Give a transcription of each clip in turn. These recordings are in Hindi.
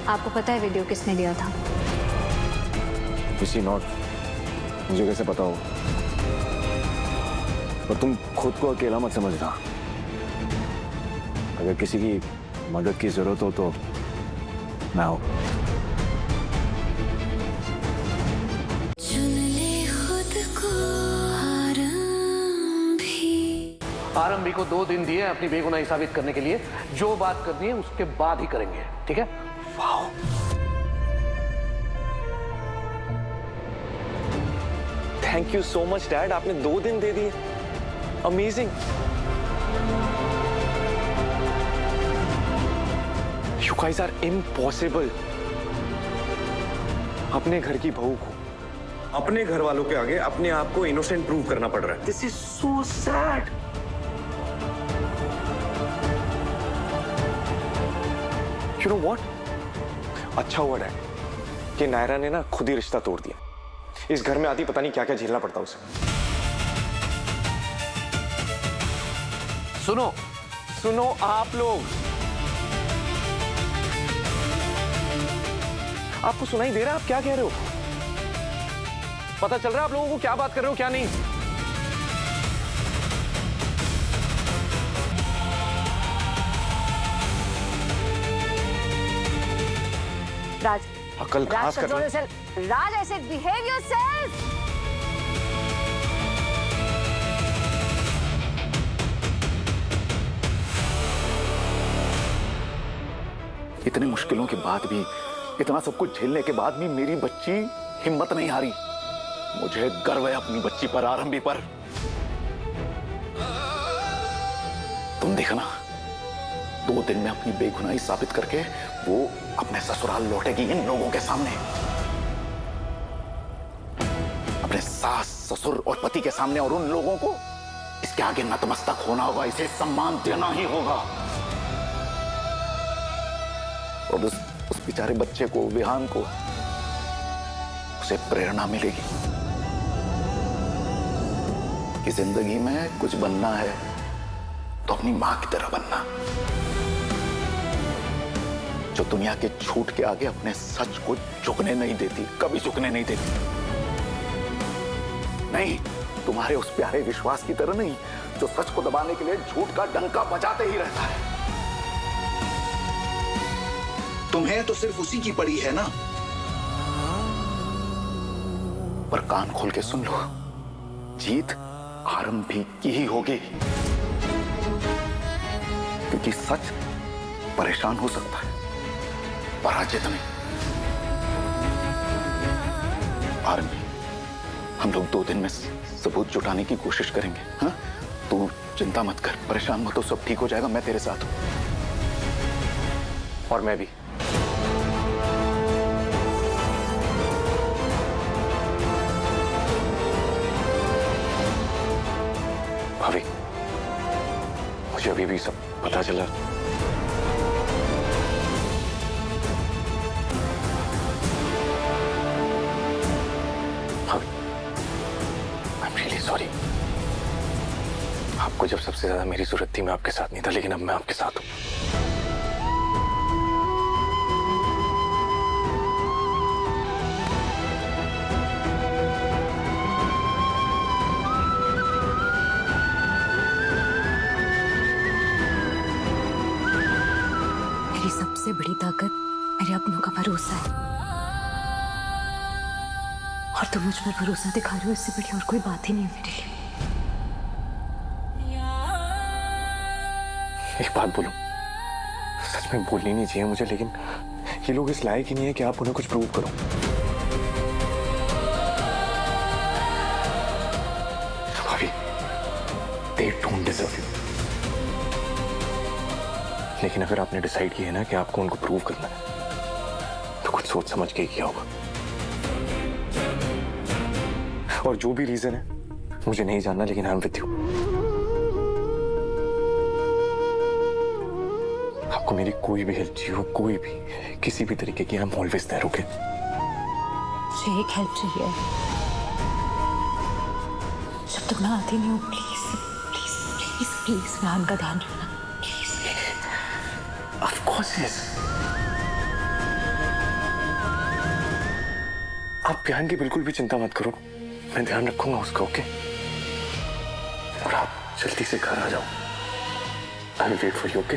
आपको पता है वीडियो किसने लिया था? किसी नॉट, मुझे कैसे पता हो? पर तुम खुद को अकेला मत समझना। अगर किसी की मदद की जरूरत हो तो मैं हूं। आरंभी को 2 दिन दिए अपनी बेगुनाही साबित करने के लिए। जो बात करनी है उसके बाद ही करेंगे, ठीक है? वाह, thank you so much dad, आपने 2 दिन दे दिए। Amazing. You guys are impossible. अपने घर की बहू को अपने घर वालों के आगे अपने आप को इनोसेंट प्रूव करना पड़ रहा है। This is so sad. You know what, अच्छा हुआ डैड कि नायरा ने ना खुद ही रिश्ता तोड़ दिया। इस घर में आती पता नहीं क्या क्या झेलना पड़ता उसे। सुनो सुनो आप लोग, आपको सुनाई दे रहा है आप क्या कह रहे हो? पता चल रहा है आप लोगों को क्या बात कर रहे हो क्या नहीं? राज, अकल खास कर रहे हो। राज, ऐसे बिहेव योरसेल्फ। इतनी मुश्किलों के बाद भी, इतना सब कुछ झेलने के बाद भी मेरी बच्ची हिम्मत नहीं हारी। मुझे गर्व है अपनी बच्ची पर, आरंभी पर। तुम देखना, 2 दिन में अपनी बेगुनाही साबित करके वो अपने ससुराल लौटेगी इन लोगों के सामने। अपने सास, ससुर और पति के सामने, और उन लोगों को इसके आगे नतमस्तक होना होगा, इसे सम्मान देना ही होगा। और उस बेचारे बच्चे को, विहान को, उसे प्रेरणा मिलेगी कि जिंदगी में कुछ बनना है तो अपनी मां की तरह बनना, जो दुनिया के झूठ के आगे अपने सच को झुकने नहीं देती, कभी झुकने नहीं देती। नहीं, तुम्हारे उस प्यारे विश्वास की तरह नहीं, जो सच को दबाने के लिए झूठ का डंका बजाते ही रहता है। तुम्हें तो सिर्फ उसी की पड़ी है ना। पर कान खोल के सुन लो, जीत आरंभी की ही होगी, क्योंकि सच परेशान हो सकता है, पराजित नहीं। आरंभी, हम लोग 2 दिन में सबूत जुटाने की कोशिश करेंगे। हाँ, तू चिंता मत कर, परेशान मत हो, सब ठीक हो जाएगा, मैं तेरे साथ हूं। और मैं भी। भाभी, मुझे अभी भी सब पता चला। भाभी, आई एम रियली सॉरी। आपको जब सबसे ज्यादा मेरी जरूरत थी मैं आपके साथ नहीं था, लेकिन अब मैं आपके साथ हूं। मेरी सबसे बड़ी ताकत मेरे अपनों का भरोसा है, और तुम मुझ पर भरोसा दिखा रहे हो, इससे बड़ी और कोई बात ही नहीं है मेरे लिए। एक बात बोलूं, सच में बोलनी नहीं चाहिए मुझे, लेकिन ये लोग इस लायक ही नहीं है कि आप उन्हें कुछ प्रूव करो। भाभी, they don't deserve you। लेकिन अगर आपने डिसाइड किया है ना कि आपको उनको प्रूव करना है, तो कुछ सोच समझ के ही किया होगा। और जो भी रीजन है मुझे नहीं जानना, लेकिन आई एम विद यू। आपको मेरी कोई भी हेल्प चाहिए हो, कोई भी, किसी भी तरीके की, I am always there. Okay, मुझे एक हेल्प चाहिए। जब तक मैं आती नहीं हूँ, please please please please Ram का ध्यान रखना, प्लीज। Of course yes. आप विहान की बिल्कुल भी चिंता मत करो, मैं ध्यान रखूंगा उसका, ओके? और आप जल्दी से घर आ जाओ। I will wait for you, okay?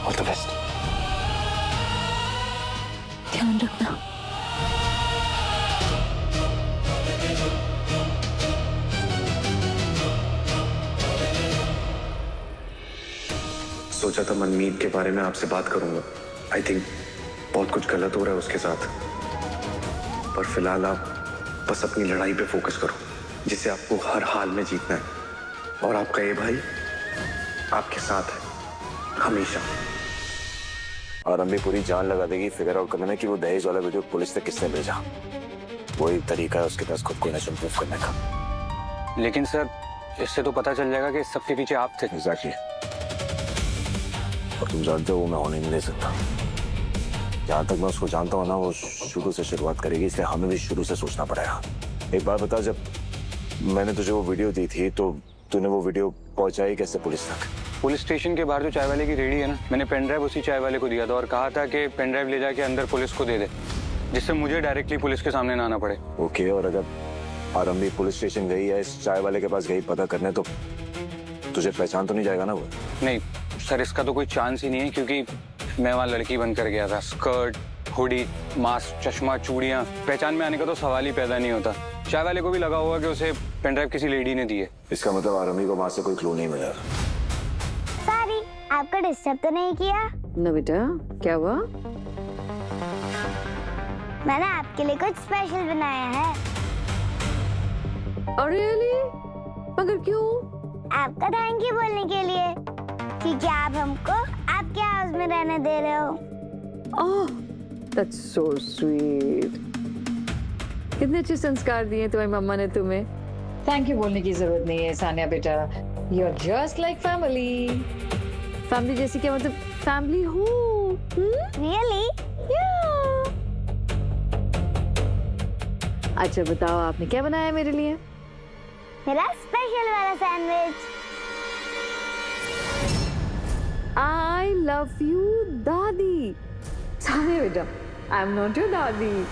All the best. ध्यान रखना। सोचा था मनमीत के बारे में आपसे बात करूंगा। आई थिंक बहुत कुछ गलत हो रहा है उसके साथ, पर फिलहाल आप बस अपनी लड़ाई पे फोकस करो, जिसे आपको हर हाल में जीतना है। और आपका ये भाई आपके साथ है हमेशा। और अम्मी पूरी जान लगा देगी फिगर आउट करने में कि वो दहेज वाला वीडियो पुलिस तक किसने भेजा। वही तरीका है उसके पास खुद को नेशनल प्रूफ करने का। लेकिन सर, इससे तो पता चल जाएगा कि इस सब के पीछे आप थे। एग्जैक्टली। और तुम जानते हो मैं होने नहीं दे सकता। जहां तक मैं उसको जानता हूँ ना, वो शुरू से शुरुआत करेगी, इसलिए हमें भी शुरू से सोचना पड़ेगा। एक बात बता, जब मैंने तुझे वो वीडियो दी थी तो तूने वो वीडियो पहुंचाई कैसे पुलिस तक? पुलिस स्टेशन के बाहर जो चाय वाले की रेडी है ना, मैंने पेन ड्राइव उसी चाय वाले को दिया था और कहा था कि पेन ड्राइव ले जाके अंदर पुलिस को दे दे, जिससे मुझे डायरेक्टली पुलिस के सामने ना आना पड़े। ओके, और अगर आरंभी पुलिस स्टेशन गई या इस चाय वाले के पास गई पता करने, तो तुझे पहचान तो नहीं जाएगा ना वो? नहीं सर, इसका तो कोई चांस ही नहीं है, क्योंकि मैं वहाँ लड़की बनकर गया था। स्कर्ट, हुडी, मास्क, चश्मा, चूड़ियाँ, पहचान में आने का तो सवाल ही पैदा नहीं होता। चाय वाले को भी लगा होगा कि उसे पेन ड्राइव किसी लेडी ने दी है। इसका मतलब आरंभी को वहां से कोई क्लू नहीं मिला। सॉरी, आपको डिस्टर्ब तो नहीं किया? ना बेटा, क्या हुआ? मैंने आपके लिए कुछ स्पेशल बनाया है। रियली? मगर क्यों? आपका थैंक यू बोलने के लिए, क्योंकि आप हमको आपके हाउस में रहने दे रहे हो। ओह, दैट्स सो स्वीट। कितने अच्छे संस्कार दिए तुम्हारी मम्मा ने तुम्हें। थैंक यू बोलने की जरूरत नहीं है सानिया बेटा, you are just like family. Family जैसी क्या मतलब? फैमिली हो। रियली? अच्छा बताओ, आपने क्या बनाया मेरे लिए? मेरा स्पेशल वाला सैंडविच। आई लव यू दादी। सानिया बेटा, आई एम नॉट योर दादी।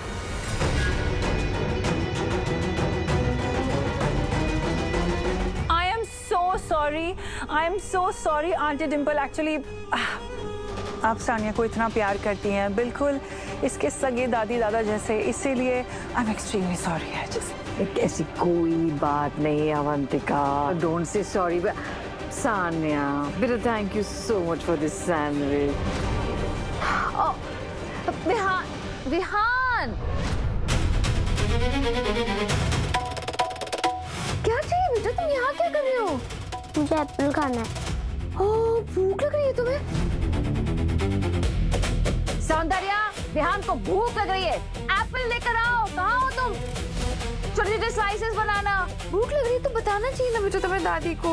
I am so sorry aunty Dimple. Actually आप सानिया को इतना प्यार करती हैं, बिल्कुल इसके सगे दादी दादा जैसे, इसीलिए आई एम एक्सट्रीमली सॉरी। ऐसी कोई बात नहीं Avantika, don't say sorry. Sania बेटा, thank you so much for this sandwich. Vihaan, Vihaan, क्या चाहिए बेटा? तुम यहाँ क्या कर रहे हो? मुझे एप्पल खाना है। ओह, भूख लग रही है तुम्हें? सौंदर्या, विहान को भूख लग रही है, एप्पल लेकर आओ। कहाँ हो तुम? छोटे छोटे स्लाइसेस बनाना। भूख लग रही है तो बताना चाहिए ना बेटा तुम्हें दादी को।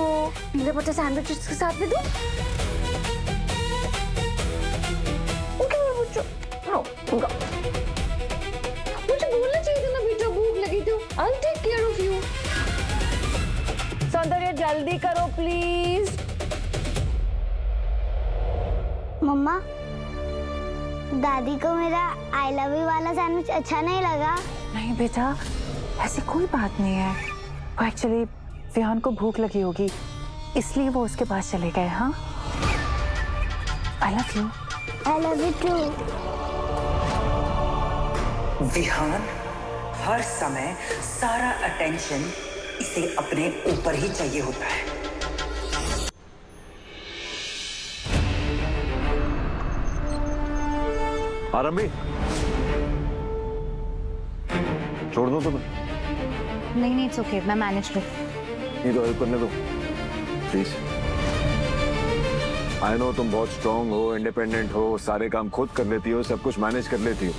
पीले बटर सैंडविच के साथ में दूं? ओके बच्चों, नो, मुझे बोलना चाहिए था ना बेटा, भूख लगी तो I'll take care of you। Soundarya जल्दी करो प्लीज। मम्मा, दादी को मेरा आई लव यू वाला सैंडविच अच्छा नहीं लगा? नहीं बेटा, ऐसी कोई बात नहीं है। वो एक्चुअली विहान को भूख लगी होगी, इसलिए वो उसके पास चले गए। हाँ, I love you. I love you too. Vihaan हर समय सारा अटेंशन इसे अपने ऊपर ही चाहिए होता है। आरंभी, छोड़ दो तुम्हें। नहीं, इट्स ओके, मैं मैनेज कर। ये तो हेल्प करने दो प्लीज। आई नो तुम बहुत स्ट्रांग हो, इंडिपेंडेंट हो, सारे काम खुद कर लेती हो, सब कुछ मैनेज कर लेती हो।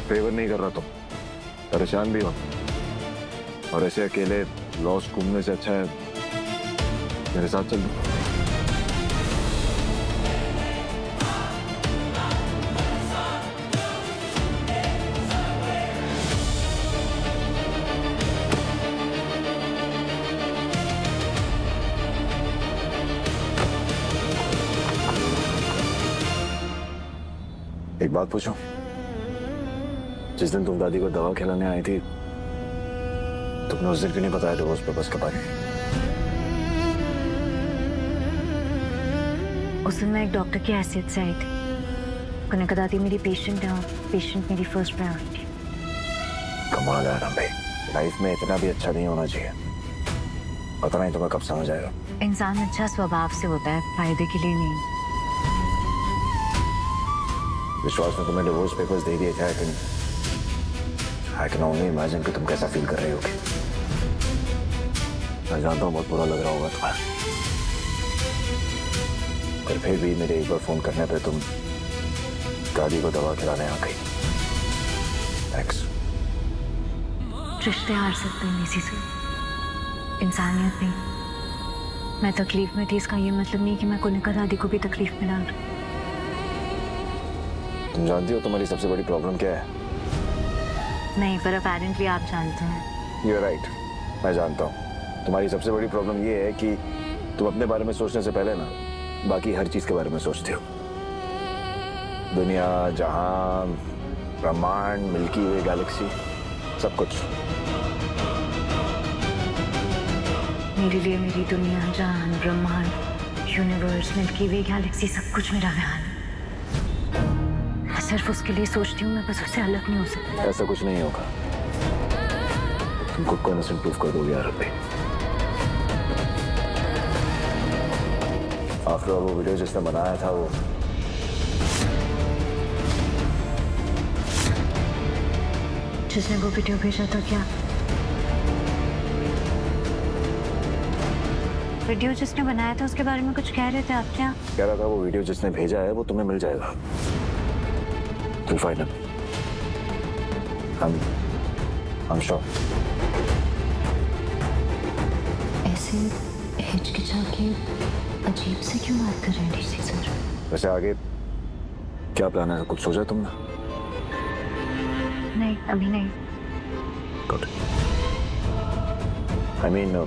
फेवर नहीं कर रहा तुम, परेशान भी हो, और ऐसे अकेले लॉस्ट घूमने से अच्छा है मेरे साथ चल दो। एक बात पूछूं? जिस दिन तुम दादी को दवा खिलाने आई थी तुमने उस दिन क्यों नहीं बताया डिवोर्स पेपर्स के बारे में? उस दिन मैं एक डॉक्टर की हैसियत से आई थी। उन्हें कहा दादी मेरी पेशेंट है और पेशेंट मेरी फर्स्ट प्रायोरिटी। कमाल है राम भाई, लाइफ में इतना भी अच्छा नहीं होना चाहिए। पता नहीं तुम्हें कब समझ आएगा। इंसान अच्छा स्वभाव से होता है, फायदे के लिए नहीं। विश्वास ने तुम्हें डिवोर्स पेपर्स दे दिए थे। आई कैन ओनली इमेजिन कि तुम कैसा फील कर रही होगी। मैं जानता हूँ बहुत बुरा लग रहा होगा तुम्हें, पर फिर भी मेरे एक बार फोन करने पे तुम दादी को दवा खिलाने आ गई। थैंक्स। रिश्ते हार सकते हैं इसी से, इंसानियत नहीं। मैं तकलीफ में थी, इसका ये मतलब नहीं कि मैं कोनिका दादी को भी तकलीफ में डाल रही। तुम जानती हो तुम्हारी सबसे बड़ी प्रॉब्लम क्या है? नहीं, पर अपेरेंटली आप जानते हैं। You're right, मैं जानता हूँ। तुम्हारी सबसे बड़ी प्रॉब्लम ये है कि तुम अपने बारे में सोचने से पहले ना बाकी हर चीज के बारे में सोचते हो। दुनिया, जहां, ब्रह्मांड, मिल्की वे गैलेक्सी, सब कुछ। मेरे लिए मेरी दुनिया, जहान, ब्रह्मांड, यूनिवर्स, मिल्की वे गैलेक्सी सब कुछ मेरा ध्यान है। मैं सिर्फ उसके लिए सोचती हूँ, मैं बस उससे अलग नहीं हो सकती। ऐसा कुछ नहीं होगा। तुम खुद को इनोसेंट प्रूफ कर दोगे यार भाई। आफ्टर ऑल वो वीडियो जिसने बनाया था वो जिसने वो वीडियो भेजा था, क्या वीडियो जिसने बनाया था उसके बारे में कुछ कह रहे थे आप? क्या कह रहा था? वो वीडियो जिसने भेजा है वो तुम्हें मिल जाएगा। तो फाइनल हम श्योर। ऐसे हिचकिचा के अजीब से क्यों बात कर रहे हैं डीसी सर? वैसे आगे क्या प्लान है, कुछ सोचा तुमने? नहीं, अभी नहीं। गुड। आई मीन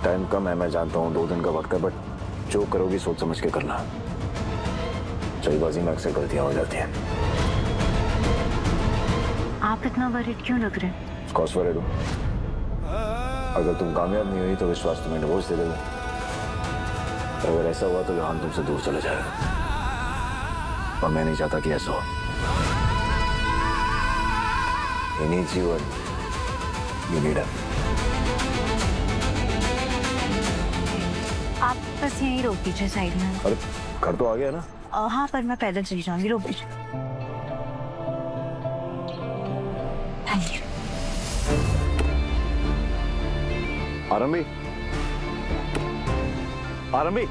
टाइम कम है, मैं जानता हूँ, 2 दिन का वक्त है, बट जो करोगी सोच समझ के करना। जल्दबाजी में अक्सर गलतियां हो जाती हैं। आप इतना वरीड क्यों लग रहे हैं? ऑफ कोर्स वरीड हूं। अगर तुम कामयाब नहीं हुई तो विश्वास तुम्हें डिवोर्स दे देगा। अगर ऐसा हुआ तो जहान तुमसे दूर चले जाएगा, और मैं नहीं चाहता कि ऐसा हो। He needs you and you need him. आप बस यहीं रोक दीजिए साइड में। अरे घर तो आ गया ना? हाँ, पर मैं पैदल चली जाऊंगी, रोक दीजिए। Thank you. आरंभी, आरंभी,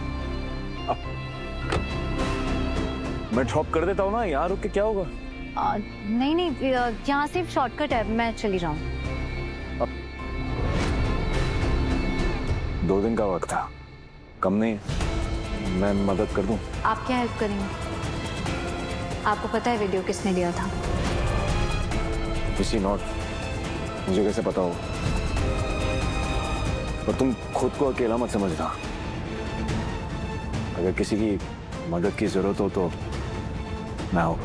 मैं ड्रॉप कर देता हूँ ना, यहाँ रुक के क्या होगा? नहीं, यहाँ सिर्फ शॉर्टकट है, मैं चली जाऊँ। 2 दिन का वक्त था, कम नहीं है। मैं मदद कर दूं? आप क्या हेल्प करेंगे? आपको पता है वीडियो किसने लिया था? किसी नॉट, मुझे कैसे पता हो? पर तुम खुद को अकेला मत समझना। अगर किसी की मदद की जरूरत हो तो मैं हूं।